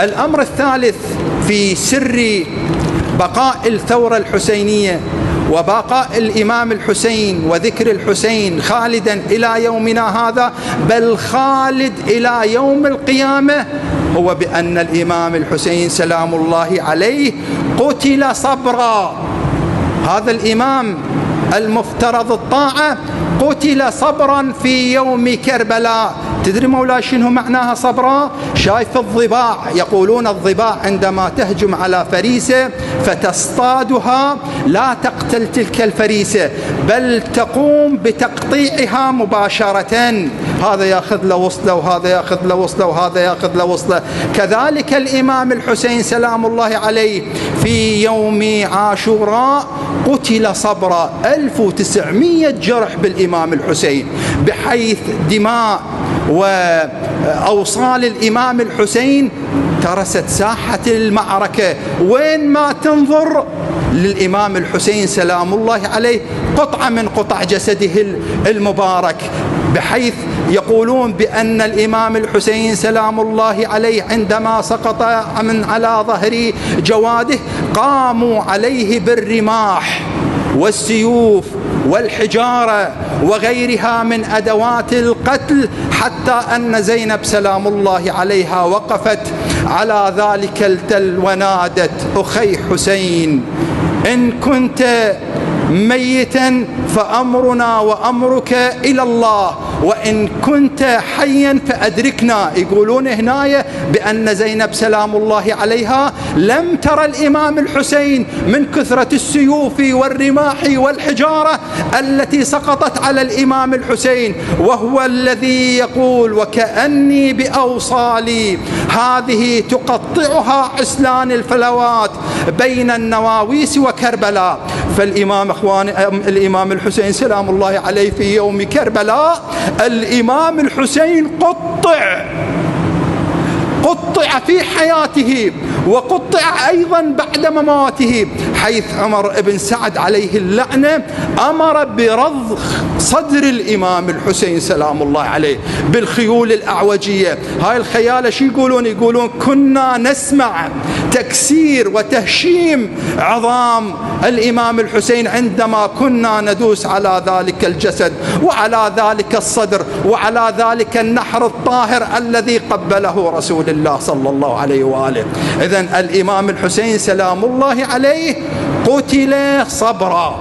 الأمر الثالث في سر بقاء الثورة الحسينية وبقاء الإمام الحسين وذكر الحسين خالدا إلى يومنا هذا، بل خالد إلى يوم القيامة، هو بأن الإمام الحسين سلام الله عليه قتل صبرا. هذا الإمام المفترض الطاعة قتل صبرا في يوم كربلاء. تدري مولاي شنو معناها صبرا؟ شايف الضباع، يقولون الضباع عندما تهجم على فريسة فتصطادها لا تقتل تلك الفريسة بل تقوم بتقطيعها مباشرة، هذا يأخذ له وصله وهذا يأخذ له وصله وهذا يأخذ له وصله. كذلك الإمام الحسين سلام الله عليه في يوم عاشوراء قتل صبرا. 1900 جرح بالإمام الحسين، بحيث دماء وأوصال الإمام الحسين ترست ساحة المعركة، وين ما تنظر للإمام الحسين سلام الله عليه قطعة من قطع جسده المبارك، بحيث يقولون بأن الإمام الحسين سلام الله عليه عندما سقط من على ظهر جواده قاموا عليه بالرماح والسيوف والحجارة وغيرها من أدوات القتل، حتى أن زينب سلام الله عليها وقفت على ذلك التل ونادت: أخي حسين، إن كنت ميتا فأمرنا وأمرك إلى الله، وإن كنت حيا فأدركنا. يقولون هنا بأن زينب سلام الله عليها لم ترى الإمام الحسين من كثرة السيوف والرماح والحجارة التي سقطت على الإمام الحسين، وهو الذي يقول: وكأني بأوصالي هذه تقطعها عسلان الفلوات بين النواويس وكربلاء. فالإمام الإمام الحسين سلام الله عليه في يوم كربلاء الإمام الحسين قطع في حياته وقطع أيضا بعد مماته، حيث عمر بن سعد عليه اللعنة أمر برضخ صدر الإمام الحسين سلام الله عليه بالخيول الأعوجية. هاي الخيالة شو يقولون؟ يقولون كنا نسمع تكسير وتهشيم عظام الإمام الحسين عندما كنا ندوس على ذلك الجسد وعلى ذلك الصدر وعلى ذلك النحر الطاهر الذي قبله رسول الله صلى الله عليه وآله. إذن الإمام الحسين سلام الله عليه قتل صبرا.